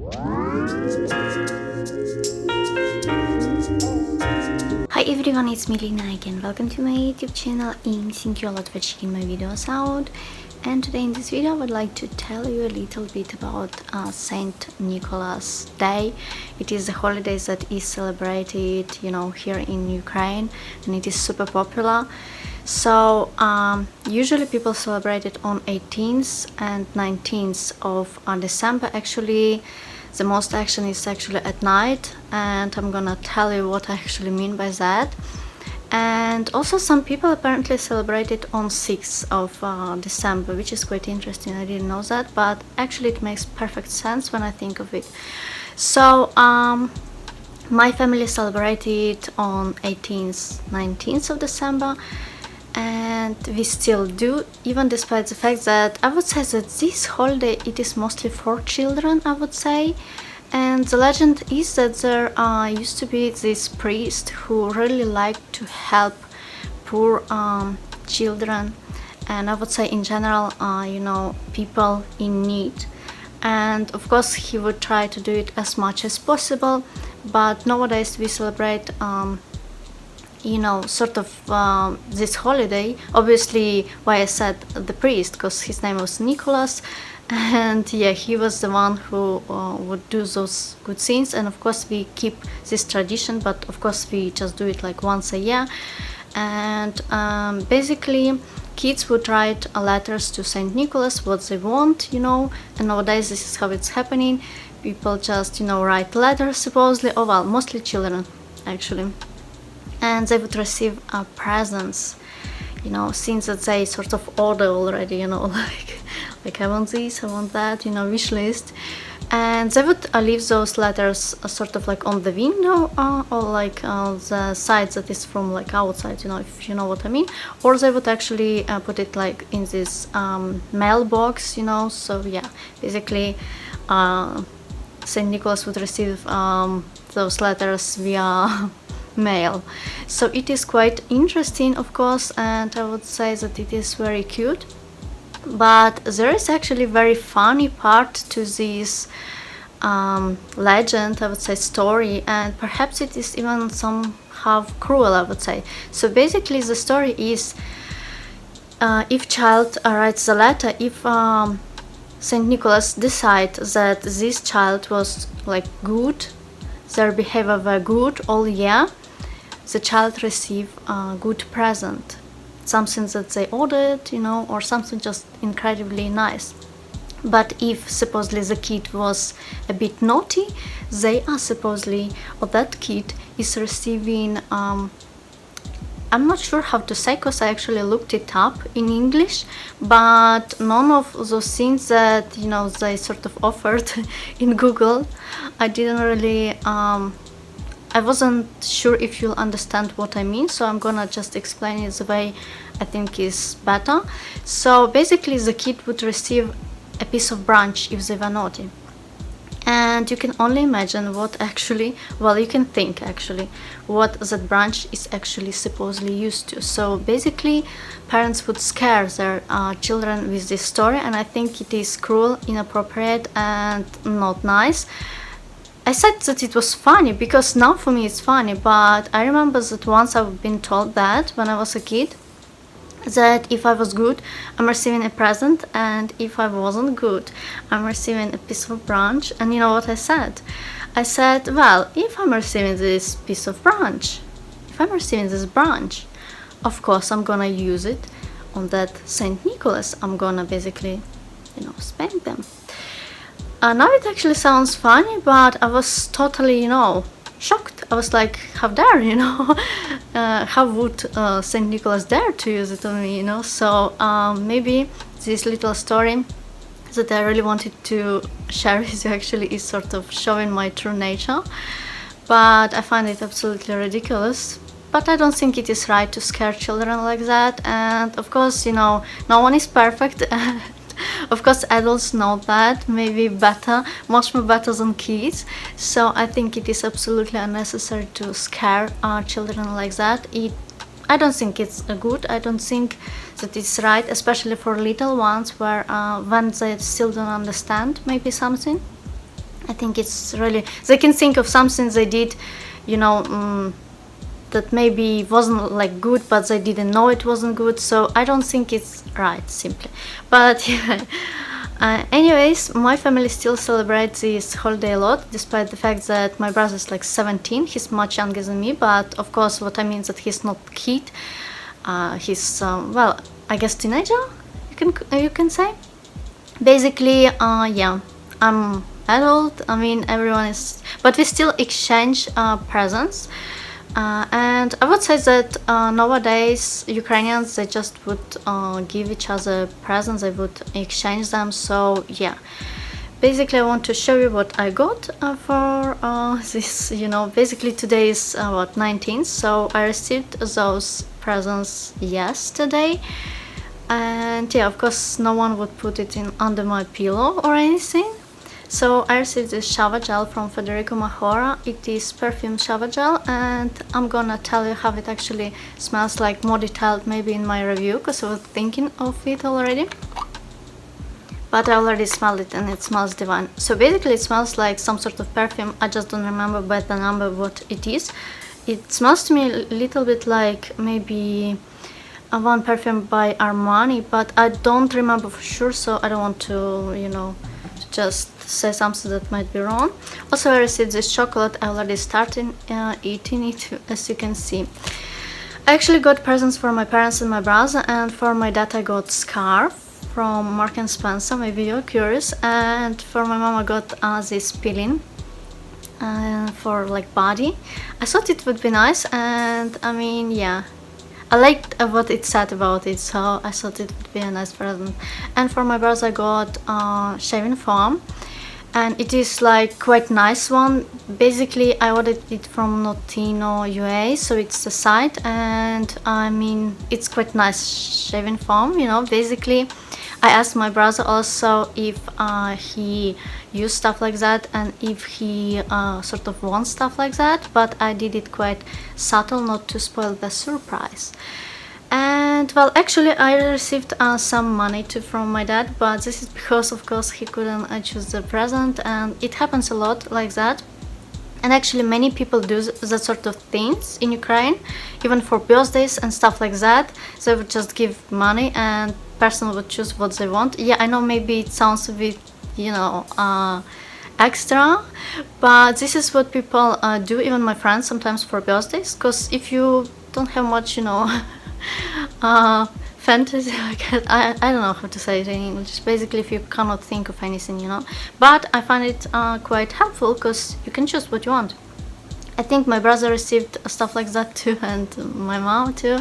Hi everyone, it's Milena again. Welcome to my YouTube channel and thank you a lot for checking my videos out. And today in this video I would like to tell you a little bit about Saint Nicholas Day. It is a holiday that is celebrated, here in Ukraine, and it is super popular. So usually people celebrate it on 18th and 19th of December. Actually, the most action is actually at night, and I'm gonna tell you what I actually mean by that. And also some people apparently celebrate it on 6th of December, which is quite interesting. I didn't know that, but actually it makes perfect sense when I think of it. So my family celebrated on 18th, 19th of December, and we still do, even despite the fact that I would say that this holiday it is mostly for children, I would say. And the legend is that there used to be this priest who really liked to help poor children, and I would say in general, people in need. And of course he would try to do it as much as possible, but nowadays we celebrate this holiday. Obviously, why I said the priest, because his name was Nicholas, and yeah, he was the one who would do those good things. And of course we keep this tradition, but of course we just do it like once a year. And basically kids would write letters to Saint Nicholas what they want, and nowadays this is how it's happening. People just write letters supposedly, mostly children actually, and they would receive presents, since that they sort of order already, like I want this, I want that, wish list. And they would leave those letters sort of like on the window, or like the side that is from like outside, if you know what I mean. Or they would actually put it like in this mailbox, so yeah, basically Saint Nicholas would receive those letters via mail. So it is quite interesting, of course, and I would say that it is very cute. But there is actually very funny part to this legend, I would say, story, and perhaps it is even somehow cruel, I would say. So basically the story is, if child writes a letter, if Saint Nicholas decides that this child was like good, their behavior were good all year, the child receive a good present, something that they ordered, or something just incredibly nice. But if supposedly the kid was a bit naughty, they are supposedly, or that kid is receiving, I'm not sure how to say, because I actually looked it up in English, but none of those things that they sort of offered in Google, I didn't really I wasn't sure if you'll understand what I mean, so I'm gonna just explain it the way I think is better. So basically the kid would receive a piece of brunch if they were naughty. And you can only imagine what actually, you can think actually what that brunch is actually supposedly used to. So basically parents would scare their children with this story, and I think it is cruel, inappropriate, and not nice. I said that it was funny because now for me it's funny, but I remember that once I've been told that when I was a kid, that if I was good, I'm receiving a present, and if I wasn't good, I'm receiving a piece of brunch. And you know what I said? I said, well, if I'm receiving this piece of brunch, if I'm receiving this brunch, of course I'm gonna use it on that Saint Nicholas. I'm gonna basically, spend them. Now it actually sounds funny, but I was totally, shocked. I was like, how dare, how would Saint Nicholas dare to use it on me, So maybe this little story that I really wanted to share with you actually is sort of showing my true nature. But I find it absolutely ridiculous. But I don't think it is right to scare children like that. And of course, no one is perfect. Of course adults know that, maybe better, much more better than kids. So I think it is absolutely unnecessary to scare children like that. I don't think it's good. I don't think that it's right, especially for little ones, where when they still don't understand maybe something. I think it's really, they can think of something they did, you know, that maybe wasn't like good, but they didn't know it wasn't good. So I don't think it's right, simply. But yeah. Anyways, my family still celebrates this holiday a lot, despite the fact that my brother is like 17. He's much younger than me, but of course, what I mean is that he's not kid. He's well, I guess teenager. You can say. Basically, yeah, I'm adult. I mean, everyone is, but we still exchange presents. And I would say that nowadays Ukrainians, they just would give each other presents, they would exchange them. So yeah, basically I want to show you what I got for this, you know, basically today is what, 19th, so I received those presents yesterday. And yeah, of course no one would put it in under my pillow or anything. So I received this shower gel from Federico Mahora. It is perfume shower gel, and I'm gonna tell you how it actually smells, like more detailed maybe in my review, because I was thinking of it already. But I already smelled it and it smells divine. So basically it smells like some sort of perfume. I just don't remember by the number what it is. It smells to me a little bit like maybe one perfume by Armani, but I don't remember for sure, so I don't want to, you know, just say something that might be wrong. Also, I received this chocolate. I already started eating it, as you can see. I actually got presents for my parents and my brother, and for my dad I got scarf from Mark and Spencer, maybe you're curious, and for my mom I got this peeling for like body. I thought it would be nice, and I mean, yeah, I liked what it said about it, so I thought it would be a nice present. And for my brother I got shaving foam, and it is like quite nice one. Basically I ordered it from Notino UA, so it's the site, and I mean it's quite nice shaving foam, you know. Basically I asked my brother also if he used stuff like that and if he sort of wants stuff like that, but I did it quite subtle, not to spoil the surprise. And well, actually I received some money too from my dad, but this is because of course he couldn't choose the present, and it happens a lot like that. And actually many people do that sort of things in Ukraine, even for birthdays and stuff like that. They would just give money and person would choose what they want. Yeah, I know maybe it sounds a bit, you know, extra, but this is what people do, even my friends sometimes for birthdays, because if you don't have much, you know, fantasy, I don't know how to say it in English. Basically, if you cannot think of anything, you know. But I find it quite helpful because you can choose what you want. I think my brother received stuff like that too, and my mom too.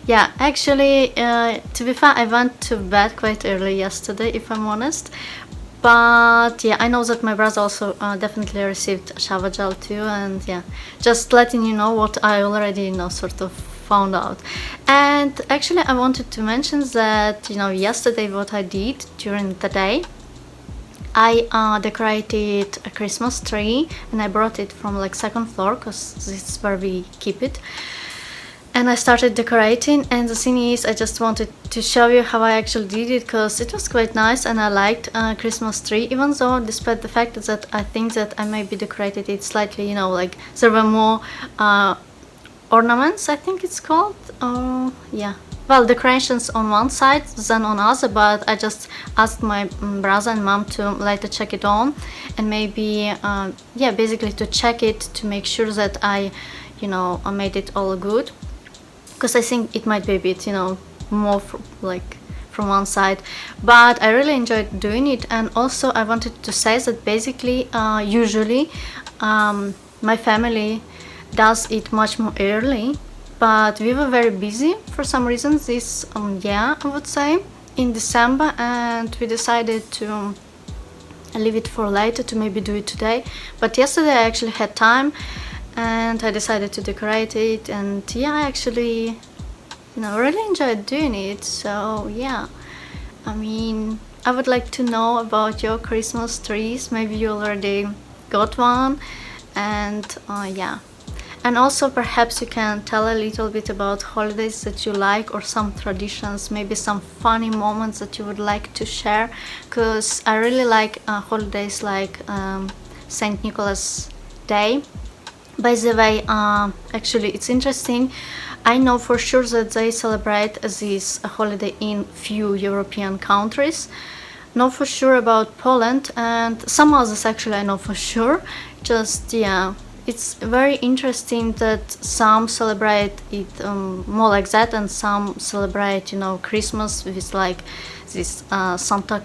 Yeah, actually, to be fair, I went to bed quite early yesterday, if I'm honest. But yeah, I know that my brother also definitely received a shower gel too, and yeah, just letting you know what I already, you know, sort of found out. And actually I wanted to mention that, you know, yesterday what I did during the day, I decorated a Christmas tree, and I brought it from like second floor because this is where we keep it. And I started decorating, and the thing is I just wanted to show you how I actually did it, because it was quite nice and I liked Christmas tree, even though despite the fact that I think that I maybe decorated it slightly, you know, like there were more ornaments, I think it's called, yeah, well, decorations on one side than on other, but I just asked my brother and mom to later check it on, and maybe yeah, basically to check it to make sure that I, you know, I made it all good, because I think it might be a bit, you know, more like from one side, but I really enjoyed doing it. And also I wanted to say that basically usually my family does it much more early, but we were very busy for some reason this year, I would say, in December, and we decided to leave it for later, to maybe do it today. But yesterday I actually had time and I decided to decorate it, and yeah, I actually, you know, really enjoyed doing it. So yeah, I mean, I would like to know about your Christmas trees. Maybe you already got one, and yeah. And also perhaps you can tell a little bit about holidays that you like, or some traditions, maybe some funny moments that you would like to share, because I really like holidays like Saint Nicholas Day. By the way, actually it's interesting. I know for sure that they celebrate this holiday in few European countries. Know for sure about Poland and some others, actually I know for sure. Just yeah, it's very interesting that some celebrate it more like that, and some celebrate, you know, Christmas with like this Santa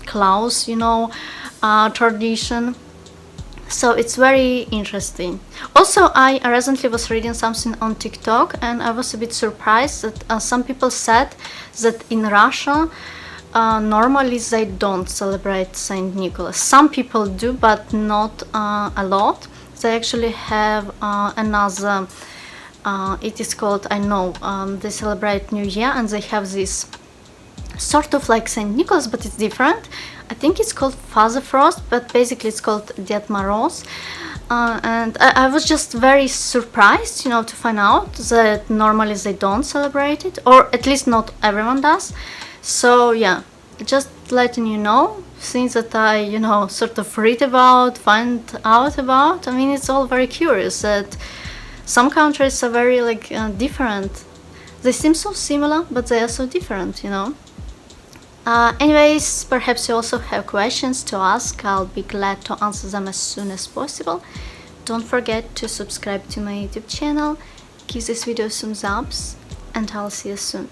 Claus, you know, tradition. So it's very interesting. Also, I recently was reading something on TikTok, and I was a bit surprised that some people said that in Russia normally they don't celebrate Saint Nicholas. Some people do, but not a lot. They actually have another, it is called, I know, they celebrate New Year, and they have this sort of like Saint Nicholas, but it's different. I think it's called Father Frost, but basically it's called Ded Moroz. And I was just very surprised, you know, to find out that normally they don't celebrate it, or at least not everyone does. So yeah, just letting you know, things that I, you know, sort of read about, find out about. I mean, it's all very curious that some countries are very like different. They seem so similar, but they are so different, you know. Anyways, perhaps you also have questions to ask. I'll be glad to answer them as soon as possible. Don't forget to subscribe to my YouTube channel, give this video some thumbs, and I'll see you soon.